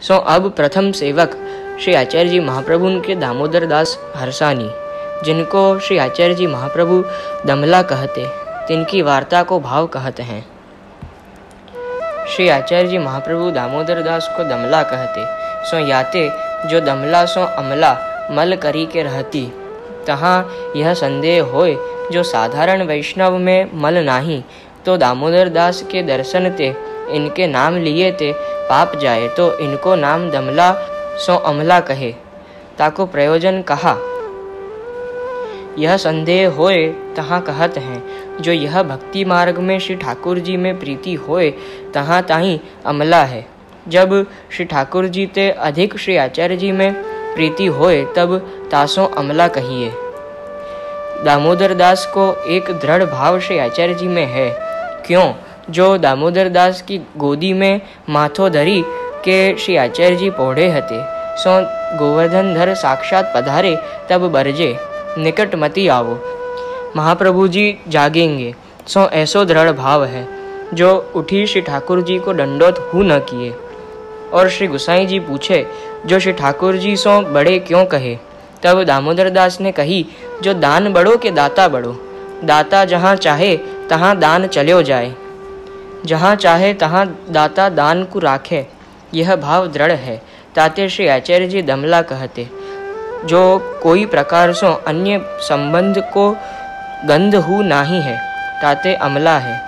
सो अब प्रथम सेवक श्री आचार्य जी महाप्रभु के दामोदर दास हरसानी, जिनको श्री आचार्य जी महाप्रभु दमला कहते, तिनकी वार्ता को भाव कहते हैं। श्री आचार्य जी महाप्रभु दामोदर दास को दमला कहते, सो याते जो दमला सो अमला मल करी के रहती, तहाँ यह संदेह होय जो साधारण वैष्णव में मल नाही, तो दामोदर दास के दर्शन ते इनके नाम लिए ते पाप जाए, तो इनको नाम दमला सो अमला कहे, ताको प्रयोजन कहा। यह संदेह होए तहाँ कहत हैं, जो यह भक्ति मार्ग में श्री ठाकुर जी में प्रीति होए तहाँ ताही अमला है। जब श्री ठाकुर जी ते अधिक श्री आचार्य जी में प्रीति होए तब तासों अमला कहिए। दामोदर दास को एक दृढ़ भाव श्री आचार्य जी में है, क्यों जो दामोदर दास की गोदी में माथो धरी के श्री आचार्य जी पौढ़े हते, सो गोवर्धन धर साक्षात पधारे तब बरजे निकट मती आवो। महाप्रभु जी जागेंगे, सो ऐसो दृढ़ भाव है, जो उठी श्री ठाकुर जी को दंडोत हु न किए। और श्री गुसाई जी पूछे, जो श्री ठाकुर जी सो बड़े क्यों कहे? तब दामोदर दास ने कही, जो दान बड़ो के दाता बड़ो, दाता जहाँ चाहे तहाँ दान चल्यो जाए, जहाँ चाहे तहाँ दाता दान को राखे, यह भाव दृढ़ है। ताते श्री आचार्य जी दमला कहते, जो कोई प्रकार सो अन्य संबंध को गंध हु नाही है, ताते अमला है।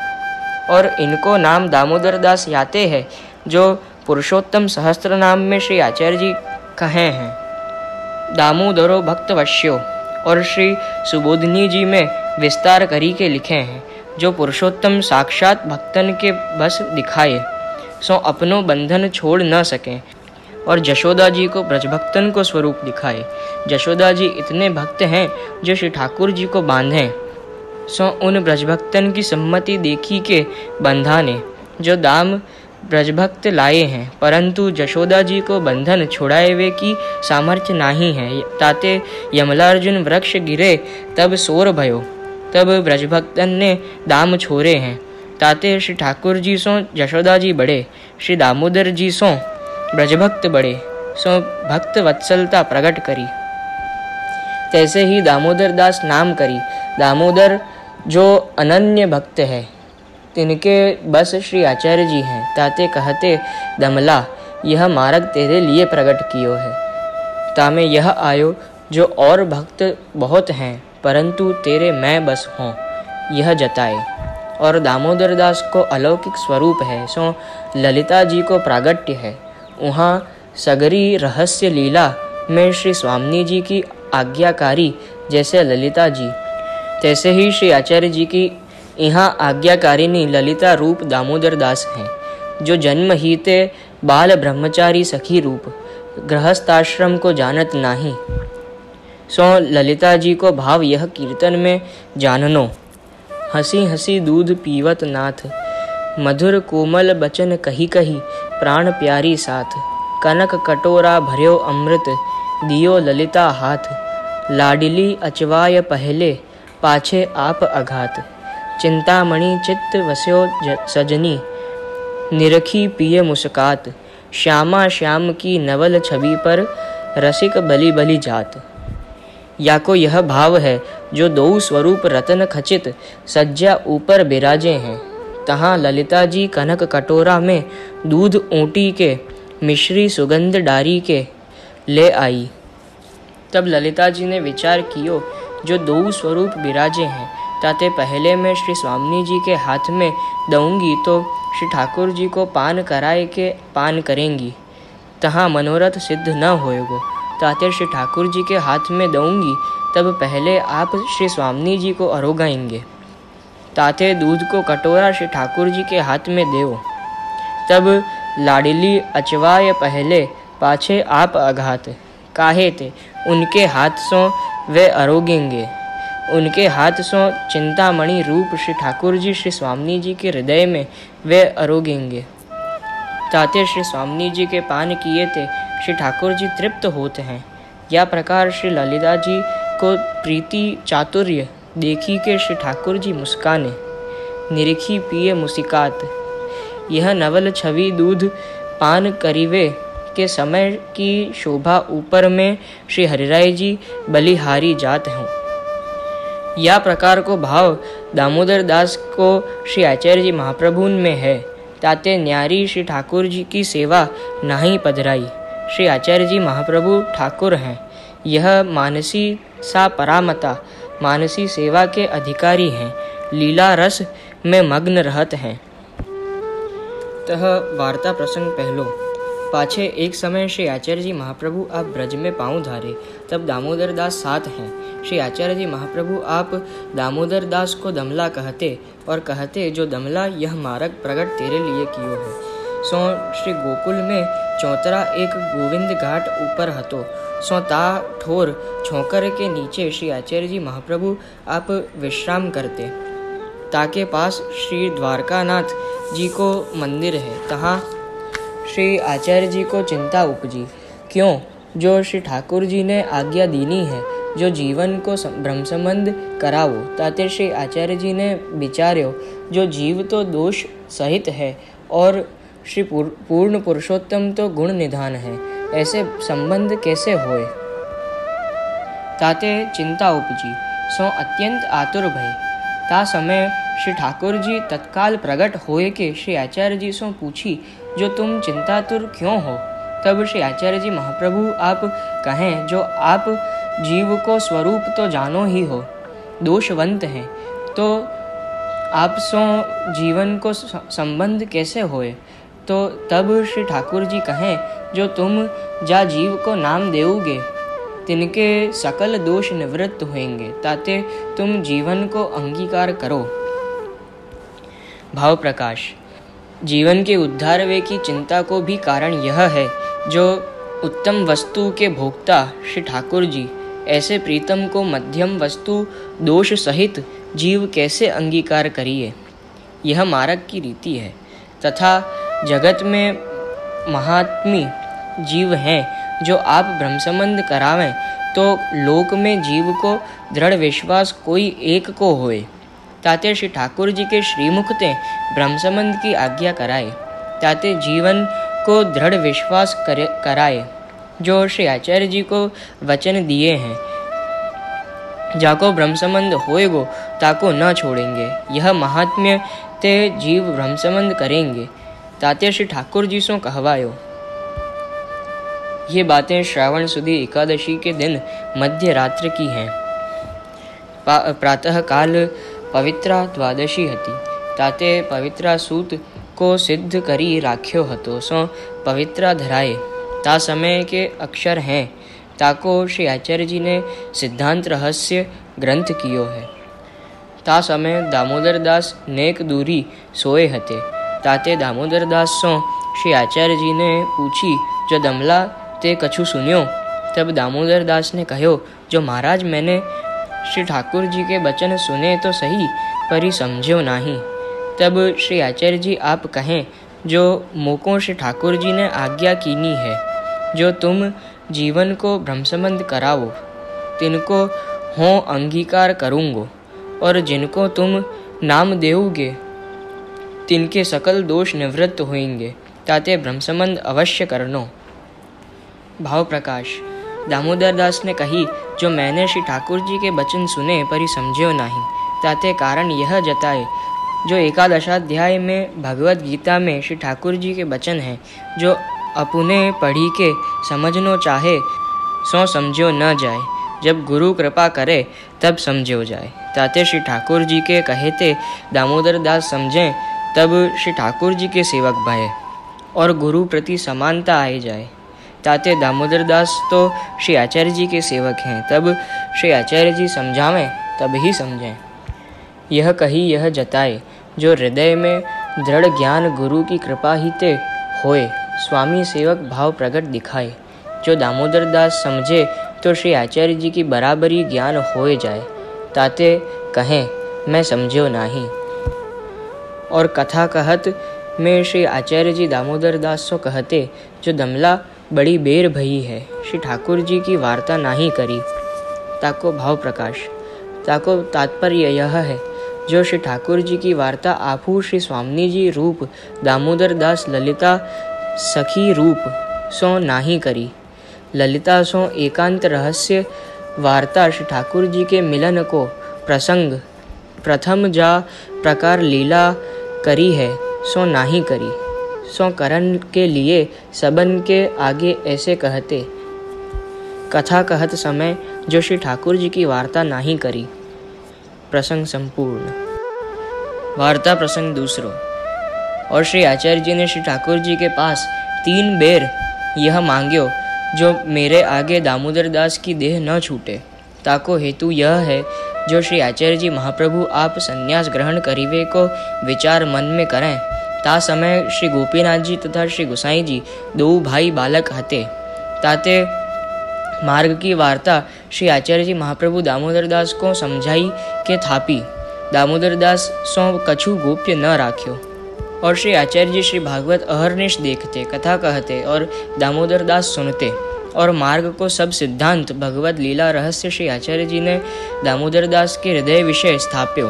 और इनको नाम दामोदर दास याते है, जो पुरुषोत्तम सहस्त्र नाम में श्री आचार्य जी कहे हैं, दामोदरो भक्तवश्यो। और श्री सुबोधनी जी में विस्तार करी के लिखे हैं, जो पुरुषोत्तम साक्षात भक्तन के बस दिखाए, सो अपनो बंधन छोड़ न सकें। और जशोदा जी को ब्रजभक्तन को स्वरूप दिखाए। जशोदा जी इतने भक्त हैं जो श्री ठाकुर जी को बांधें, सो उन ब्रजभक्तन की सम्मति देखी के बंधाने, जो दाम ब्रजभक्त लाए हैं, परंतु जशोदा जी को बंधन छुड़ाए वे की सामर्थ्य नहीं है। ताते यमलार्जुन वृक्ष गिरे तब सोर भयो, तब ब्रजभक्तन ने दाम छोड़े हैं। ताते श्री ठाकुर जी सो जशोदा जी बड़े, श्री दामोदर जी सो ब्रजभक्त बड़े, सो भक्त वत्सलता प्रकट करी। तैसे ही दामोदर दास नाम करी। दामोदर जो अनन्य भक्त है, तिनके बस श्री आचार्य जी हैं। ताते कहते, दमला यह मार्ग तेरे लिए प्रकट कियो है, तामे यह आयो जो और भक्त बहुत हैं, परंतु तेरे मैं बस हों, यह जताए। और दामोदर दास को अलौकिक स्वरूप है, सो ललिता जी को प्रागट्य है। वहाँ सगरी रहस्य लीला में श्री स्वामी जी की आज्ञाकारी जैसे ललिता जी, तैसे ही श्री आचार्य जी की यहाँ आज्ञाकारिणी ललिता रूप दामोदर दास हैं, जो जन्म ही ते बाल ब्रह्मचारी सखी रूप, गृहस्थाश्रम को जानत नाही। सो ललिता जी को भाव यह कीर्तन में जाननो। हंसी हंसी दूध पीवत नाथ, मधुर कोमल बचन कही कही, प्राण प्यारी साथ। कनक कटोरा भर्यो अमृत, दियो ललिता हाथ। लाडिली अचवाय पहले, पाछे आप अघात। चिंतामणि चित्त वस्यो सजनी, निरखी पिए मुस्कात। श्यामा श्याम की नवल छवि पर, रसिक बलि बलि जात। या को यह भाव है, जो दो स्वरूप रतन खचित सज्जा ऊपर बिराजे हैं, तहाँ ललिता जी कनक कटोरा में दूध ऊँटी के, मिश्री सुगंध डारी के ले आई। तब ललिता जी ने विचार कियो, जो दो स्वरूप बिराजे हैं, ताते पहले मैं श्री स्वामी जी के हाथ में दूंगी तो श्री ठाकुर जी को पान कराए के पान करेंगी, तहाँ मनोरथ सिद्ध न होएगो। ताते श्री ठाकुर जी के हाथ में दूंगी, तब पहले आप श्री स्वामी जी को अरोगाएंगे। ताते दूध को कटोरा श्री ठाकुर जी के हाथ में देव। तब लाडिली अचवाय पहले, पाछे आप अघात। काहे ते उनके हाथ सो वे अरोगेंगे। उनके हाथ सो चिंतामणि रूप श्री ठाकुर जी श्री स्वामी जी के हृदय में वे अरोगेंगे। ताते श्री स्वामी जी के पान किए थे श्री ठाकुर जी तृप्त होते हैं। या प्रकार श्री ललिता जी को प्रीति चातुर्य देखी के श्री ठाकुर जी मुस्काने, निरखी पिए मुस्कात। यह नवल छवि दूध पान करीवे, के समय की शोभा ऊपर में श्री हरिराय जी बलिहारी जात हों। यह प्रकार को भाव दामोदर दास को श्री आचार्य जी महाप्रभु में है। ताते न्यारी श्री ठाकुर जी की सेवा नहीं पधराई। श्री आचार्य जी महाप्रभु ठाकुर हैं। यह मानसी सा परामता मानसी सेवा के अधिकारी हैं। लीला रस में मग्न रहत हैं। तह वार्ता प्रसंग पहलो। पाछे एक समय श्री आचार्य जी महाप्रभु आप ब्रज में पाँव धारे, तब दामोदर दास साथ हैं। श्री आचार्य जी महाप्रभु आप दामोदर दास को दमला कहते और कहते, जो दमला यह मार्ग प्रगट तेरे लिए कियो है। सो श्री गोकुल में चौतरा एक गोविंद घाट ऊपर हतो। सो ता ठोर छोकर के नीचे श्री आचार्य जी महाप्रभु आप विश्राम करते। ताके पास श्री द्वारकानाथ जी को मंदिर है। तहाँ श्री आचार्य जी को चिंता उपजी, क्यों जो श्री ठाकुर जी ने आज्ञा दीनी है जो जीवन को ब्रह्मसंबंध करावो। ताते श्री आचार्य जी ने विचार्यो, जो जीव तो दोष सहित है और श्री पूर्ण पुरुषोत्तम तो गुण निधान है, ऐसे संबंध कैसे होए। ताते चिंता उपजी। सो अत्यंत आतुर भय। ता समय श्री ठाकुर जी तत्काल प्रकट होए के श्री आचार्य जी से पूछी, जो तुम चिंतातुर क्यों हो। तब श्री आचार्य जी महाप्रभु आप कहें, जो आप जीव को स्वरूप तो जानो ही हो, दोषवंत हैं, तो आप सो जीवन को संबंध कैसे होए। तो तब श्री ठाकुर जी कहें, जो तुम जा जीव को नाम देओगे तिनके सकल दोष निवृत्त होंगे। ताते तुम जीवन को अंगीकार करो। भाव प्रकाश। जीवन के उद्धार वे की चिंता को भी कारण यह है, जो उत्तम वस्तु के भोक्ता श्री ठाकुर जी ऐसे प्रीतम को मध्यम वस्तु दोष सहित जीव कैसे अंगीकार करिए। यह मार्ग की रीति है। तथा जगत में महात्मी जीव हैं, जो आप ब्रह्मसंबंध करावें तो लोक में जीव को दृढ़ विश्वास कोई एक को होए। ताते श्री ठाकुर जी के श्रीमुख ते ब्रह्मसंबंध की आज्ञा कराए। ताते जीवन को दृढ़ विश्वास कराए, जो श्री आचार्य जी को वचन दिए हैं। जाको ब्रह्मसंबंध होएगो ताको न छोड़ेंगे। यह महात्म्य ते जीव ब्रह्मसंबंध करेंगे। ताते श्री ठाकुर जी सो कहवायो। ये बातें श्रावण सुदी एकादशी के दिन मध्य रात्र की हैं। प्रातः काल पवित्रा द्वादशी हती। ताते पवित्रा सूत को सिद्ध करी राख्यो हतो। सो पवित्रा धराए ता समय के अक्षर हैं। ताको श्री आचार्य जी ने सिद्धांत रहस्य ग्रंथ कियो है। ता समय दामोदर दास नेक दूरी सोए हते। ताते दामोदर दास सो श्री आचार्य जी ने पूछी, जो दमला ते कछु सुन्यो। तब दामोदर दास ने कहो, जो महाराज मैंने श्री ठाकुर जी के वचन सुने तो सही, पर ही समझो नहीं। तब श्री आचार्य जी आप कहें, जो मोको श्री ठाकुर जी ने आज्ञा कीनी है, जो तुम जीवन को ब्रह्मसंबंध करावो तिनको हो अंगीकार करूँगो, और जिनको तुम नाम देओगे तिनके सकल दोष निवृत्त होंगे। ताते ब्रह्मसंबंध अवश्य करनो। भाव प्रकाश। दामोदर दास ने कही, जो मैंने श्री ठाकुर जी के वचन सुने पर ही समझो नहीं। ताते कारण यह जताए, जो एकादशाध्याय में भगवत गीता में श्री ठाकुर जी के वचन हैं, जो अपुने पढ़ी के समझनो चाहे सो समझो न जाए, जब गुरु कृपा करे तब समझो जाए। ताते श्री ठाकुर जी के कहते दामोदर दास समझें, तब श्री ठाकुर जी के सेवक भये और गुरु प्रति समानता आई जाए। ताते दामोदर दास तो श्री आचार्य जी के सेवक हैं, तब श्री आचार्य जी समझावें तब ही समझें। यह कही यह जताए, जो हृदय में दृढ़ ज्ञान गुरु की कृपा ही ते होए, स्वामी सेवक भाव प्रकट दिखाए। जो दामोदर दास समझे तो श्री आचार्य जी की बराबरी ज्ञान होए जाए। ताते कहें, मैं समझो नहीं। और कथा कहत में श्री आचार्य जी दामोदर दास सो कहते, जो दमला बड़ी बेर भई है, श्री ठाकुर जी की वार्ता नहीं करी। ताको भाव प्रकाश। ताको तात्पर्य यह है, जो श्री ठाकुर जी की वार्ता आपू श्री स्वामी जी रूप दामोदर दास ललिता सखी रूप सो नाही करी। ललिता सो एकांत रहस्य वार्ता श्री ठाकुर जी के मिलन को प्रसंग प्रथम जा प्रकार लीला करी है सो नाही करी। सो करण के लिए सबन के आगे ऐसे कहते, कथा कहत समय जो श्री ठाकुर जी की वार्ता नहीं करी। प्रसंग संपूर्ण। वार्ता प्रसंग दूसरो। और श्री आचार्य जी ने श्री ठाकुर जी के पास 3 बेर यह मांग्यो जो मेरे आगे दामोदर दास की देह न छूटे। ताको हेतु यह है जो श्री आचार्य जी महाप्रभु आप संन्यास ग्रहण करीवे को विचार मन में करें। ता समय श्री गोपीनाथ जी तथा श्री गोसाई जी 2 भाई बालक हते। ताते मार्ग की वार्ता श्री आचार्य जी महाप्रभु दामोदर दास को समझाई के थापी। दामोदर दास सो कछु गोप्य न राख्यो। और श्री आचार्य जी श्री भागवत अहर्निश देखते, कथा कहते और दामोदर दास सुनते। और मार्ग को सब सिद्धांत भगवत लीला रहस्य श्री आचार्य जी ने दामोदर दास के हृदय विषय स्थाप्यो।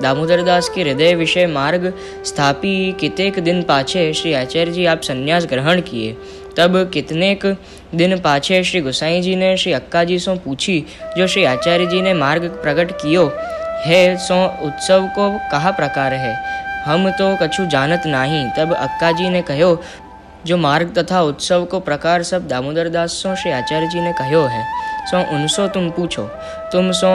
दामोदर दास के हृदय विषय मार्ग स्थापी कितेक दिन पाछे श्री आचार्य जी आप संन्यास ग्रहण किए। तब कितनेक दिन पाछे श्री गोसाई जी ने श्री अक्का जी सो पूछी, जो श्री आचार्य जी ने मार्ग प्रकट कियो है सो उत्सव को कहा प्रकार है, हम तो कछु जानत नहीं। तब अक्का जी ने कहो, जो मार्ग तथा उत्सव को प्रकार सब दामोदर दास सो श्री आचार्य जी ने कहो है सो उनसो तुम पूछो, तुम सो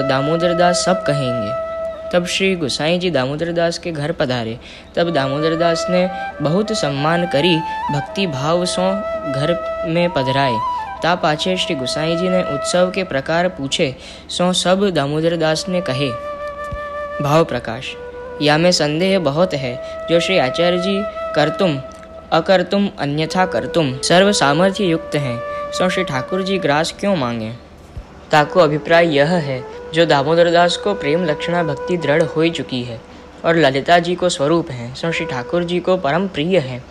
दामोदर दास सब कहेंगे। तब श्री गोसाई जी दामोदर दास के घर पधारे। तब दामोदर दास ने बहुत सम्मान करी भक्ति भाव सो घर में पधराए। ता पाछे श्री गोसाई जी ने उत्सव के प्रकार पूछे सो सब दामोदर दास ने कहे। भाव प्रकाश। या में संदेह बहुत है जो श्री आचार्य जी करतुम अकर्तुम अन्यथा करतुम सर्व सामर्थ्य युक्त हैं, सो श्री ठाकुर जी ग्रास क्यों मांगे। ताको अभिप्राय यह है जो दामोदर दास को प्रेम लक्षणा भक्ति दृढ़ हो चुकी है और ललिता जी को स्वरूप है, सो श्री ठाकुर जी को परम प्रिय है।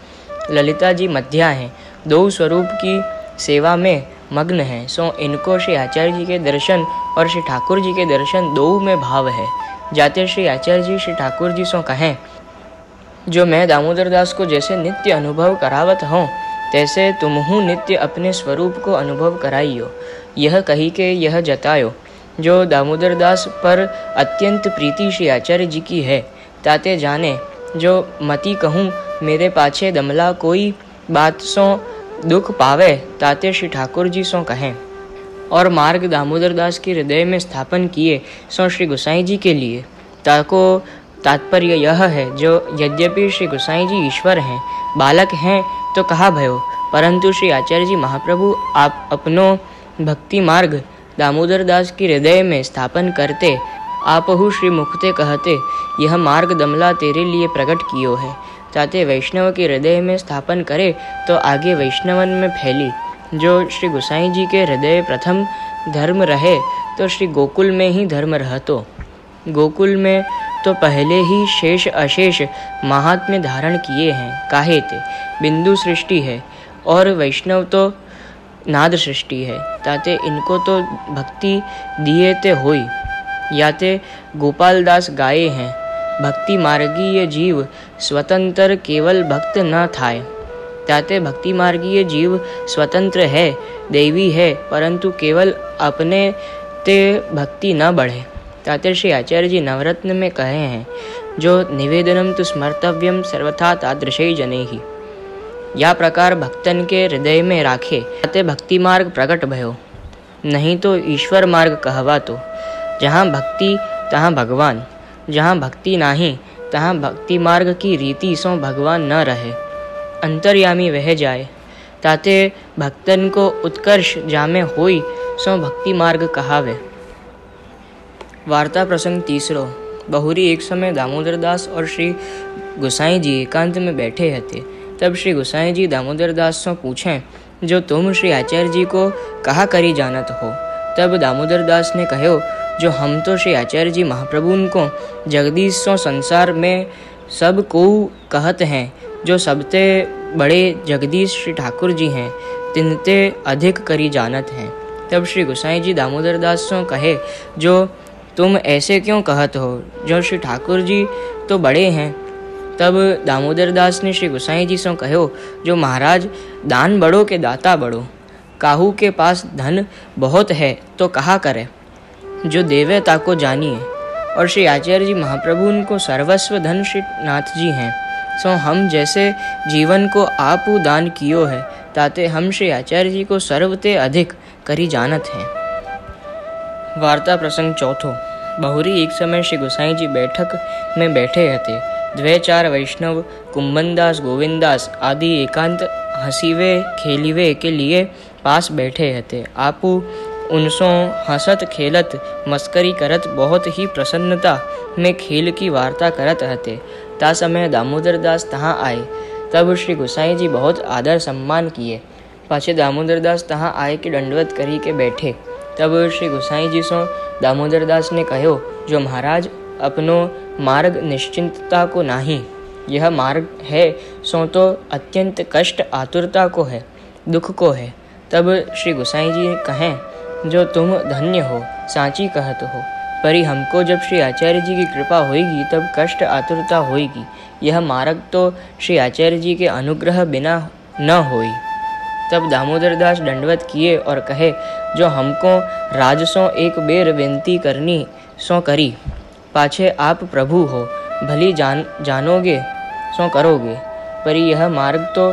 ललिता जी मध्या हैं, 2 स्वरूप की सेवा में मग्न हैं, सो इनको श्री आचार्य जी के दर्शन और श्री ठाकुर जी के दर्शन 2 में भाव है। जाते श्री आचार्य जी श्री ठाकुर जी सो कहें, जो मैं दामोदर दास को जैसे नित्य अनुभव करावत हूँ तैसे तुमहू नित्य अपने स्वरूप को अनुभव कराइयो। यह कही के यह जतायो, जो दामोदर दास पर अत्यंत प्रीति श्री आचार्य जी की है। ताते जाने जो मति कहूँ मेरे पाछे दमला कोई बात सो दुख पावे, ताते श्री ठाकुर जी सो कहें। और मार्ग दामोदर दास के हृदय में स्थापन किए सो श्री गोसाई जी के लिए। ताको तात्पर्य यह है जो यद्यपि श्री गोसाई जी ईश्वर हैं, बालक हैं तो कहा भयो, परंतु श्री आचार्य जी महाप्रभु आप अपनो भक्ति मार्ग दामोदर दास के हृदय में स्थापन करते, आपहु श्री मुखते कहते, यह मार्ग दमला तेरे लिए प्रकट कियो है। ताते वैष्णव के हृदय में स्थापन करे तो आगे वैष्णवन में फैली। जो श्री गोसाई जी के हृदय प्रथम धर्म रहे तो श्री गोकुल में ही धर्म रहतो। गोकुल में तो पहले ही शेष अशेष महात्म्य धारण किए हैं, काहे ते बिंदु सृष्टि है और वैष्णव तो नाद सृष्टि है। ताते इनको तो भक्ति दिए ते होई। याते गोपाल दास गाये हैं, भक्ति मार्गीय जीव स्वतंत्र केवल भक्त न थाय। ताते भक्ति मार्गीय जीव स्वतंत्र है, देवी है, परंतु केवल अपने ते भक्ति न बढ़े। ताते श्री आचार्य जी नवरत्न में कहे हैं, जो निवेदनम तो स्मर्तव्यम सर्वथा तादृशै जनैहि। या प्रकार भक्तन के हृदय में राखे, ताते भक्ति मार्ग प्रकट भयो। नहीं तो ईश्वर मार्ग कहवा तो। जहाँ भक्ति तहाँ भगवान, जहाँ भक्ति नाही तहाँ भक्ति मार्ग की रीति सो भगवान न रहे, अंतर्यामी वह जाए। ताते भक्तन को उत्कर्ष जामे होई सो भक्ति मार्ग कहावे। वार्ता प्रसंग तीसरो। बहुरी एक समय दामोदर दास और श्री गोसाई जी एकांत में बैठे हते। तब श्री गोसाई जी दामोदर दास से पूछें, जो तुम श्री आचार्य जी को कहा करी जानत हो। तब दामोदर दास ने कहो, जो हम तो श्री आचार्य जी महाप्रभु को जगदीश सो संसार में सब को कहत हैं, जो सबते बड़े जगदीश श्री ठाकुर जी हैं, तिनते अधिक करी जानत हैं। तब श्री गोसाई जी दामोदर दास से कहे, जो तुम ऐसे क्यों कहत हो, जो श्री ठाकुर जी तो बड़े हैं, तब दामोदर दास ने श्री गोसाई जी से कहो, जो महाराज दान बड़ो के दाता बड़ो, काहू के पास धन बहुत है तो कहा करे, जो देवे ताको जानिए। और श्री आचार्य जी महाप्रभु उनको सर्वस्व धन श्री नाथ जी हैं, सो हम जैसे जीवन को आपू दान कियो है, ताते हम श्री आचार्य जी को सर्वते अधिक करी जानत हैं। वार्ता प्रसंग चौथो। बहुरी एक समय श्री गोसाई जी बैठक में बैठे हते। 2-4 वैष्णव कुंभनदास, गोविंददास आदि एकांत हसीवे खेलीवे के लिए पास बैठे हते। आपू उनसों हंसत खेलत मस्करी करत बहुत ही प्रसन्नता में खेल की वार्ता करत हते। ता समय दामोदर दास तहाँ आए। तब श्री गोसाई जी बहुत आदर सम्मान किए। पाछे दामोदर दास तहाँ आए कि दंडवत करी के बैठे। तब श्री गोसाई जी सो दामोदर दास ने कहो, जो महाराज अपनो मार्ग निश्चिंतता को नाही, यह मार्ग है सो तो अत्यंत कष्ट आतुरता को है, दुख को है। तब श्री गोसाई जी कहें, जो तुम धन्य हो, सांची कहत हो, परी हमको जब श्री आचार्य जी की कृपा होगी तब कष्ट आतुरता होगी। यह मार्ग तो श्री आचार्य जी के अनुग्रह बिना न होई। तब दामोदर दास दंडवत किए और कहे, जो हमको राजसों एक बेर विनती करनी सो करी, पाछे आप प्रभु हो, भली जानोगे सो करोगे, पर यह मार्ग तो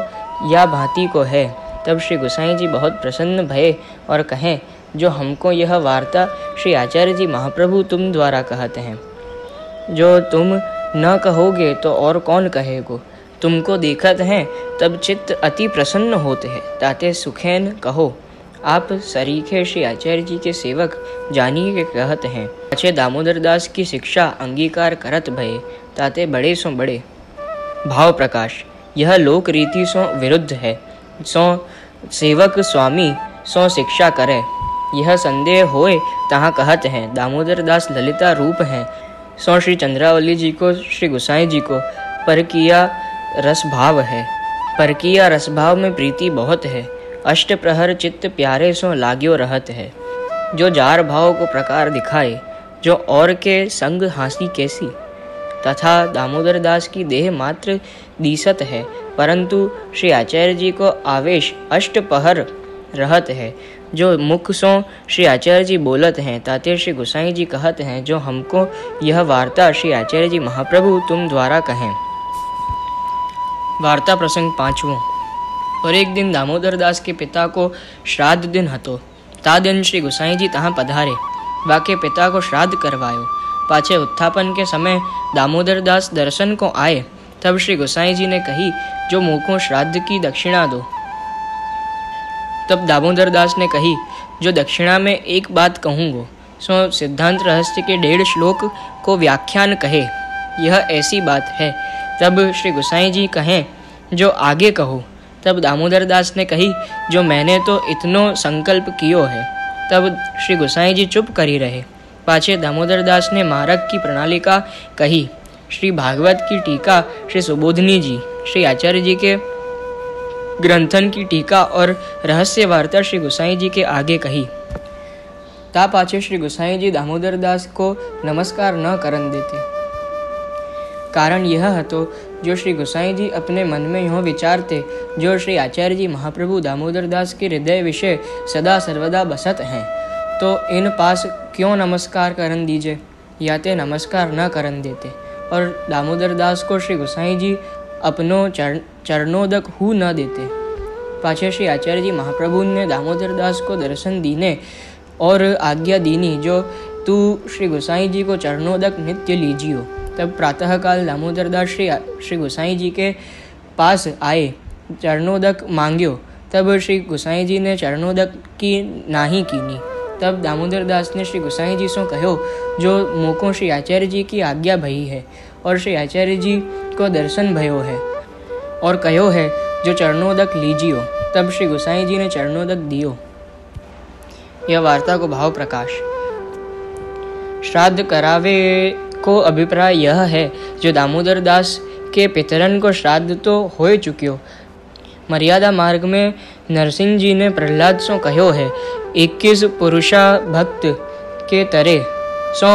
या भांति को है। तब श्री गोसाई जी बहुत प्रसन्न भये और कहें, जो हमको यह वार्ता श्री आचार्य जी महाप्रभु तुम द्वारा कहते हैं, जो तुम न कहोगे तो और कौन कहेगो। तुमको देखत हैं तब चित्त अति प्रसन्न होते हैं, ताते सुखैन कहो। आप सरीखे श्री आचार्य जी के सेवक जानिए के कहत हैं। अच्छे दामोदर दास की शिक्षा अंगीकार करत भये, ताते बड़े सो बड़े। भाव प्रकाश। यह लोक रीति सो विरुद्ध है, सो सेवक स्वामी सो शिक्षा करे। यह संदेह होए तहाँ कहत हैं, दामोदर दास ललिता रूप हैं, सो श्री चंद्रावली जी को श्री गोसाई जी को परकिया रस भाव है। परकिया रस भाव में प्रीति बहुत है। अष्ट प्रहर चित्त प्यारे सो लाग्यो रहत है। जो जार भाव को प्रकार दिखाए, जो और के संग हासी कैसी। तथा दामोदर दास की देह मात्र दिसत है, परंतु श्री आचार्य जी को आवेश अष्ट पहर रहत है। जो मुख सो श्री आचार्य जी बोलत हैं, ताते श्री गोसाई जी कहत हैं, जो हमको यह वार्ता श्री आचार्य जी महाप्रभु तुम द्वारा कहें। वार्ता प्रसंग 5वां। और एक दिन दामोदर दास के पिता को श्राद्ध दिन हतो। ता दिन श्री गोसाई जी तहाँ पधारे, वाके पिता को श्राद्ध करवायो। पाछे उत्थापन के समय दामोदर दास दर्शन को आए। तब श्री गोसाई जी ने कही, जो मुझको श्राद्ध की दक्षिणा दो। तब दामोदर दास ने कही, जो दक्षिणा में एक बात कहूँगो, सो सिद्धांत रहस्य के 1.5 श्लोक को व्याख्यान कहे, यह ऐसी बात है। तब श्री गोसाई जी कहें, जो आगे कहो। तब दामोदर दास ने कही, जो मैंने तो इतनो संकल्प कियो है। तब श्री गोसाई जी चुप करी रहे। पाछे दामोदर दास ने मार्ग की प्रणालिका कही। श्री भागवत की टीका श्री सुबोधनी जी, श्री आचार्य जी के ग्रंथन की टीका और रहस्य वार्ता श्री गोसाई जी के आगे कही। ता पाछे श्री गोसाई जी दामोदर दास को नमस्कार न करन देते। कारण यह हतो, जो श्री गोसाई जी अपने मन में यह विचारते, जो श्री आचार्य जी महाप्रभु दामोदर दास के हृदय विषय सदा सर्वदा बसत हैं, तो इन पास क्यों नमस्कार करन दीजिए, या ते नमस्कार न करन देते। और दामोदर दास को श्री गोसाई जी अपनो चरणोदक हु न देते। पाछे श्री आचार्य जी महाप्रभु ने दामोदर दास को दर्शन दीने और आज्ञा दीनी, जो तू श्री गोसाई जी को चरणोदक नित्य लीजियो। तब प्रातःकाल दामोदर दास श्री गोसाई जी के पास आए, चरणोदक मांग्यो। तब श्री गोसाई जी ने चरणोदक की नाही कीनी। तब दामोदर दास ने श्री गोसाई जी से कहो, जो मोको श्री आचार्य जी की आज्ञा भई है और श्री आचार्य जी को दर्शन भयो है, और कहो है, जो चरणोदक लीजियो। तब श्री गोसाई जी ने चरणोदक दियो। यह वार्ता को भाव प्रकाश। श्राद्ध करावे को अभिप्राय यह है, जो दामोदर दास के पितरन को श्राद्ध तो हो चुक्यो। मर्यादा मार्ग में नरसिंह जी ने प्रहलाद सो कहो है, 21 पुरुषा भक्त के तरे सो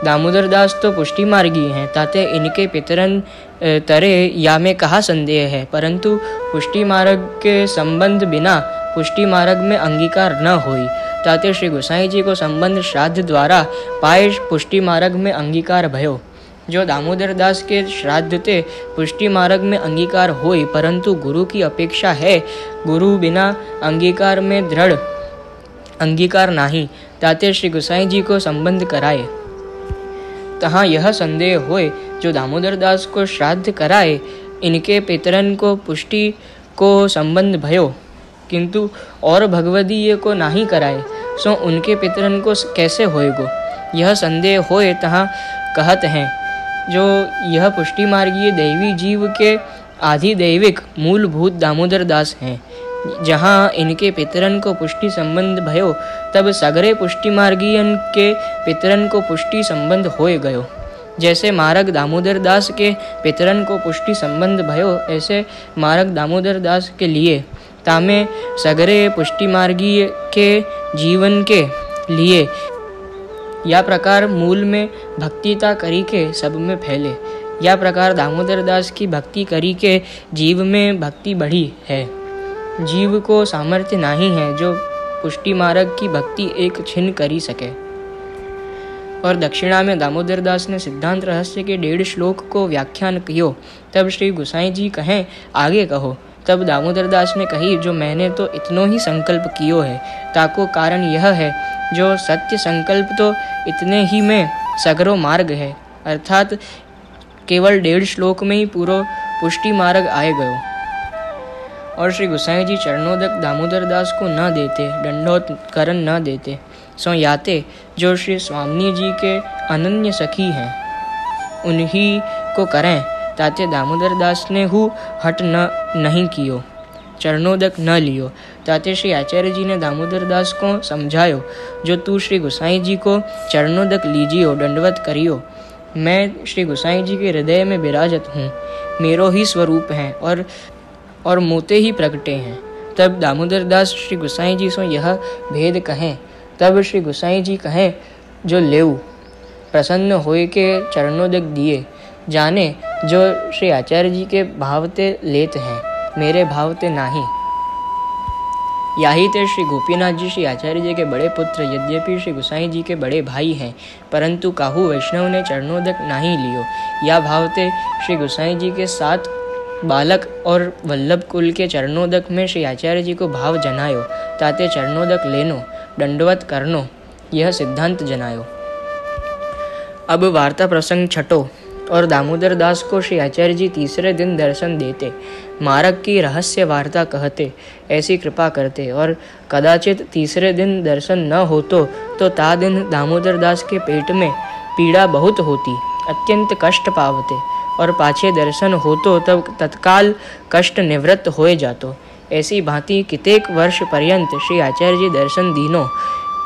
दामोदर दास तो पुष्टि मार्गी हैं, ताते इनके पितरन तरे या में कहा संदेह है, परंतु पुष्टि मार्ग के संबंध बिना पुष्टि मार्ग में अंगीकार न होई, ताते श्री गोसाई जी को संबंध श्राद्ध द्वारा पाए पुष्टि मार्ग में अंगीकार भयो। जो दामोदर दास के श्राद्ध ते पुष्टि मार्ग में अंगीकार होई, परंतु गुरु की अपेक्षा है, गुरु बिना अंगीकार में दृढ़ अंगीकार नाही, ताते श्री गोसाई जी को संबंध कराए। तहाँ यह संदेह होए, जो दामोदर दास को श्राद्ध कराए, इनके पितरन को पुष्टि को संबंध भयो, किंतु और भगवदीय को नाही कराए, सो उनके पितरन को कैसे होएगो। यह संदेह होए, तहाँ कहत हैं, जो यह पुष्टि मार्गीय दैवी जीव के आधि दैविक मूलभूत दामोदर दास हैं। जहाँ इनके पितरन को पुष्टि संबंध भयो, तब सगरे पुष्टि मार्गीयन के पितरन को पुष्टि संबंध होए गयो। जैसे मार्ग दामोदर दास के पितरन को पुष्टि संबंध भयो, ऐसे मार्ग दामोदर दास के लिए तामे सगरे पुष्टि मार्गीय के जीवन के लिए या प्रकार मूल में भक्तिता करी के सब में फैले। या प्रकार दामोदर दास की भक्ति करी के जीव में भक्ति बढ़ी है। जीव को सामर्थ्य नहीं है जो पुष्टि मार्ग की भक्ति एक छिन करी सके। और दक्षिणा में दामोदर दास ने सिद्धांत रहस्य के 1.5 श्लोक को व्याख्यान कियो। तब श्री गोसाई जी कहें, आगे कहो। तब दामोदर दास ने कही, जो मैंने तो इतनो ही संकल्प कियो है, ताको कारण यह है, जो सत्य संकल्प तो इतने ही में सगरो मार्ग है, अर्थात केवल 1.5 श्लोक में ही पूरा पुष्टि मार्ग आए गयो। और श्री गोसाई जी चरणोदक दामोदर दास को न देते, दंडोत्करण न देते, सो याते जो श्री स्वामी जी के अनन्य सखी हैं, उन्हीं को करें, ताते दामोदर दास ने हु हट नहीं कियो, चरणोदक न लियो। ताते श्री आचार्य जी ने दामोदर दास को समझायो, जो तू श्री गोसाई जी को चरणोदक लीजियो, दंडवत करियो। मैं श्री गोसाई जी के हृदय में विराजत हूँ, मेरो ही स्वरूप हैं और मोते ही प्रगटे हैं। तब दामोदर दास श्री गोसाई जी से यह भेद कहें। तब श्री गोसाई जी कहें, जो लेऊ प्रसन्न होए के चरणोदक दिए, जाने जो श्री आचार्य जी के भावते लेत हैं, मेरे भावते नाही। याही ते श्री गोपीनाथ जी श्री आचार्य जी के बड़े पुत्र, यद्यपि श्री गोसाई जी के बड़े भाई हैं, परंतु काहू वैष्णव ने चरणोदक नहीं लियो। या भावते श्री गोसाई जी के 7 बालक और वल्लभ कुल के चरणोदक में श्री आचार्य जी को भाव जनायो, ताते चरणोदक लेनो, दंडवत करनो, यह सिद्धांत जनायो। अब वार्ता प्रसंग 6 और दामोदर दास को श्री आचार्य जी तीसरे दिन दर्शन देते, मार्ग की रहस्य वार्ता कहते, ऐसी कृपा करते। और कदाचित तीसरे दिन दर्शन न होतो तो ता दिन दामोदर दास के पेट में पीड़ा बहुत होती, अत्यंत कष्ट पावते, और पाछे दर्शन होतो तब तत्काल कष्ट निवृत्त होए जातो। ऐसी भांति कितेक वर्ष पर्यंत श्री आचार्य जी दर्शन दीनो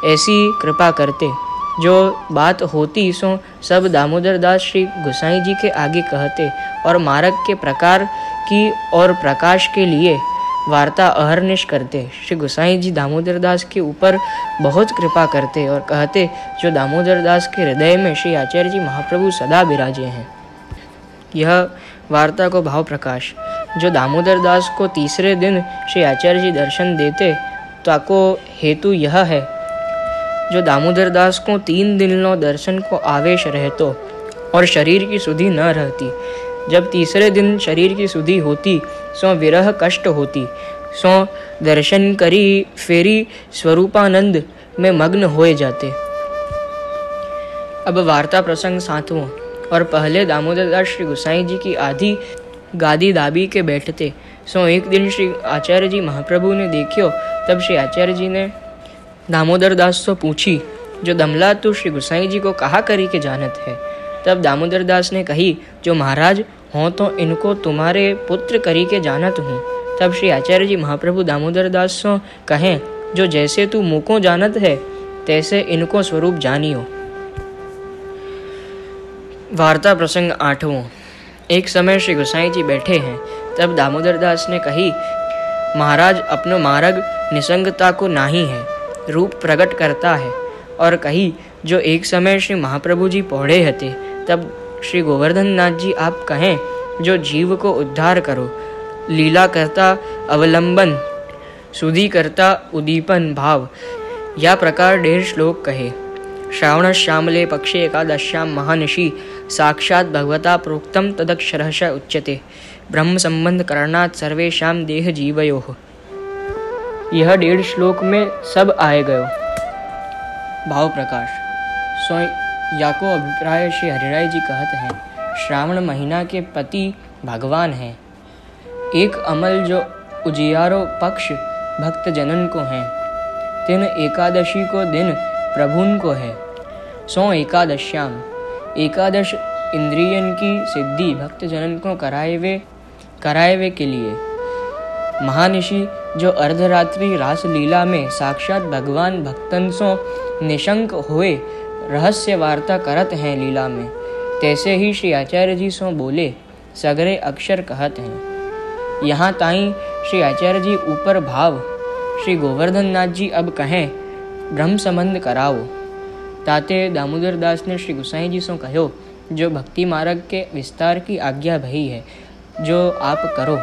ऐसी कृपा करते। जो बात होती सो सब दामोदर दास श्री गोसाई जी के आगे कहते, और मार्ग के प्रकार की और प्रकाश के लिए वार्ता अहर्निश करते। श्री गोसाई जी दामोदर दास के ऊपर बहुत कृपा करते और कहते, जो दामोदर दास के हृदय में श्री आचार्य जी महाप्रभु सदा विराजे हैं। यह वार्ता को भाव प्रकाश। जो दामोदर दास को तीसरे दिन श्री आचार्य जी दर्शन देते, ताको हेतु यह है, जो दामोदर दास को 3 दिनों दर्शन को आवेश रहतो और शरीर की सुधि न रहती। जब तीसरे दिन शरीर की सुधि होती, सो विरह कष्ट होती, सो दर्शन करी फेरी स्वरूपानंद में मग्न होए जाते। अब वार्ता प्रसंग 7वां। और पहले दामोदर दास श्री गोसाई जी की आधी गादी दाबी के बैठते, सो एक दिन श्री आचार्य जी महाप्रभु ने देखियो। तब श्री आचार्य जी ने दामोदर दास से पूछी, जो दमला तू श्री गोसाई जी को कहा करी के जानत है। तब दामोदर दास ने कही, जो महाराज हों तो इनको तुम्हारे पुत्र करी के जानत हूँ। तब श्री आचार्य जी महाप्रभु दामोदर दास से कहें, जो जैसे तू मुको जानत है, तैसे इनको स्वरूप जानियो। वार्ता प्रसंग 8वां। एक समय श्री गोसाई जी बैठे हैं। तब दामोदर दास ने कही, महाराज अपनो मार्ग निसंगता को नाही है, रूप प्रकट करता है। और कही, जो एक समय श्री महाप्रभु जी पौड़े हते, तब श्री गोवर्धन नाथ जी आप कहें जो जीव को उद्धार करो, लीला करता अवलंबन, सुधी करता उदीपन भाव, या प्रकार 1.5 श्लोक कहे। श्रावण श्यामले पक्षे एकादश्याम महानिशि साक्षात भगवता प्रोक्तम तदक्षरश उच्यते ब्रह्म संबंध करणात् सर्वेशाम देह जीवयोः। यह 1.5 श्लोक में सब आए गयो। भाव प्रकाश सो याको अभिप्राय श्री हरिराय जी कहते हैं, श्रावण महीना के पति भगवान हैं। एक अमल जो उजियारो पक्ष भक्त जनन को है, तिन एकादशी को दिन प्रभुन को है। सो एकादश्याम, एकादश इंद्रियन की सिद्धि भक्त जनन को कराए के लिए। महानिशि जो अर्धरात्रि रास लीला में साक्षात भगवान भक्तन सो निशंक होए रहस्य वार्ता करत हैं लीला में, तैसे ही श्री आचार्य जी सो बोले सगरे अक्षर कहत हैं। यहाँ ताई श्री आचार्य जी ऊपर भाव श्री गोवर्धन नाथ जी अब कहें ब्रह्म संबंध कराओ। ताते दामोदर दास ने श्री गोसाई जी सो कहो, जो भक्ति मार्ग के विस्तार की आज्ञा भई है, जो आप करो।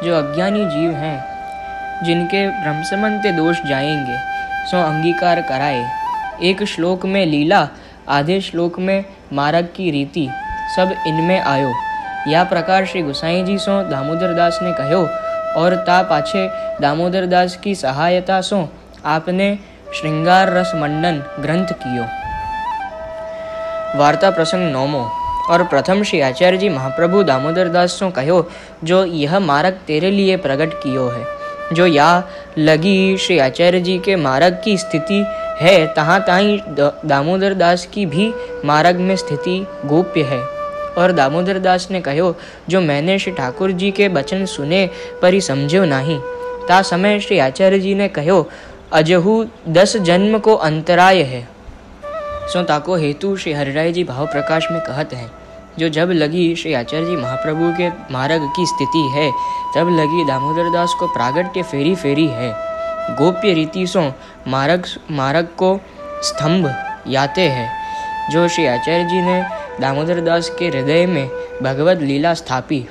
जो अज्ञानी जीव हैं, जिनके ब्रह्म संबंध के दोष जाएंगे, सो अंगीकार कराए। एक श्लोक में लीला, आधे श्लोक में मार्ग की रीति, सब इनमें आयो। या प्रकार श्री गोसाई जी सो दामोदर दास ने कहो, और ता पाछे दामोदर दास की सहायता सो आपने श्रृंगार रस मंडन ग्रंथ कियो। वार्ता प्रसंग 9। और प्रथम श्री आचार्य जी महाप्रभु दामोदर दास सो कहो, जो यह मार्ग तेरे लिए प्रकट कियो है। जो या लगी श्री आचार्य जी के मार्ग की स्थिति है, तहाँ ताई दामोदर दास की भी मार्ग में स्थिति गोप्य है। और दामोदर दास ने कहो, जो मैंने श्री ठाकुर जी के वचन सुने पर ही समझो नहीं। ता समय श्री आचार्य जी ने कहो, अजहु 10 जन्म को अंतराय है। सो ताको हेतु श्री हरिराय जी भाव प्रकाश में कहते हैं, जो जब लगी श्री आचार्य जी महाप्रभु के मार्ग की स्थिति है, तब लगी दामोदर दास को प्रागट्य फेरी फेरी है। गोप्य रीति सो मार्ग को स्तंभ याते हैं। जो श्री आचार्य जी ने दामोदर दास के हृदय में भगवत लीला स्थापी,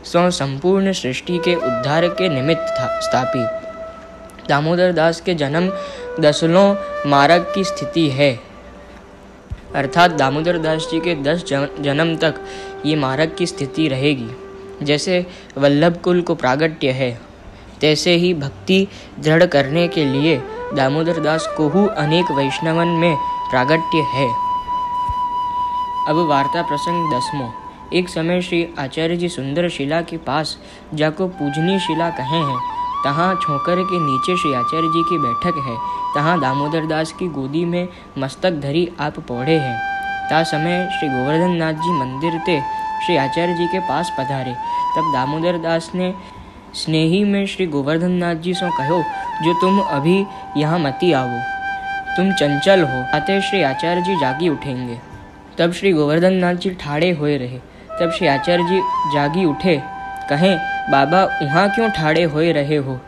सो संपूर्ण सृष्टि के उद्धार के निमित्त स्थापी। दामोदर दास के जन्म 10 मार्ग की स्थिति है, अर्थात दामोदर दास जी के 10 जन्म तक ये मार्ग की स्थिति रहेगी। जैसे वल्लभ कुल को प्रागट्य है, तैसे ही भक्ति दृढ़ करने के लिए दामोदर दास को हु अनेक वैष्णवन में प्रागट्य है। अब वार्ता प्रसंग 10। एक समय श्री आचार्य जी सुंदर शिला के पास, जाको पूजनी शिला कहे हैं, तहाँ छोकर के नीचे श्री आचार्य जी की बैठक है। तहाँ दामोदर दास की गोदी में मस्तक धरी आप पौड़े हैं। ता समय श्री गोवर्धन नाथ जी मंदिर ते श्री आचार्य जी के पास पधारे। तब दामोदर दास ने स्नेही में श्री गोवर्धन नाथ जी से कहो, जो तुम अभी यहाँ मती आओ, तुम चंचल हो। आते श्री आचार्य जी जागी उठेंगे। तब श्री गोवर्धन नाथ जी ठाड़े हुए रहे। तब श्री आचार्य जी जागी उठे, कहें, बाबा वहाँ क्यों ठाड़े हुए रहे हो,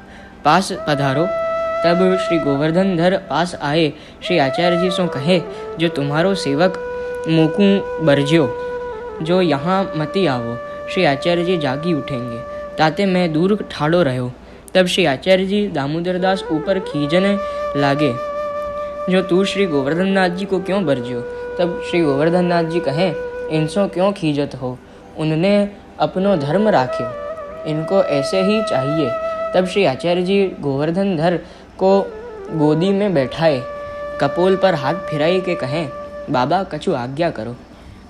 पास पधारो। तब श्री गोवर्धन धर पास आए। श्री आचार्य जी सो कहे, जो तुम्हारो सेवक मोकू बरज्यो, जो यहाँ मती आवो। श्री आचार्य जी जागी उठेंगे, ताते मैं दूर ठाड़ो रहो। तब श्री आचार्य जी दामोदर दास ऊपर खींचने लागे, जो तू श्री गोवर्धन नाथ जी को क्यों बरज्यो। तब श्री गोवर्धन नाथ जी कहें, इनसो क्यों खींचत हो, उनने अपनो धर्म राख्यो, इनको ऐसे ही चाहिए। तब श्री आचार्य जी गोवर्धन धर को गोदी में बैठाए, कपोल पर हाथ फिराई के कहें, बाबा कछु आज्ञा करो।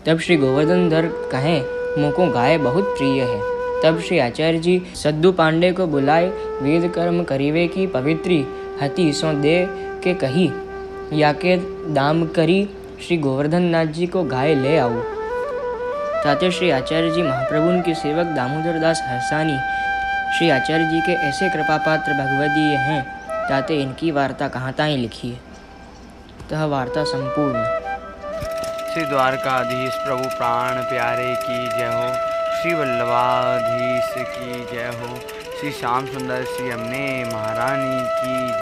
तब श्री गोवर्धन धर कहें, मोको गाय बहुत प्रिय है। तब श्री आचार्य जी सद्दू पांडे को बुलाए, वेद कर्म करीवे की पवित्री हती सो दे के कही, या के दाम करी श्री गोवर्धन नाथ जी को गाय ले आओ। ताते श्री आचार्य जी महाप्रभु के सेवक दामोदर दास हरसानी श्री आचार्य जी के ऐसे कृपापात्र भगवदीय हैं, ताते इनकी वार्ता कहाँ ताई लिखी है। तह वार्ता संपूर्ण। श्री द्वारकाधीश प्रभु प्राण प्यारे की जय हो। श्री वल्लभाधीश की जय हो। श्री श्याम सुंदर श्री अम्ने महारानी की जय।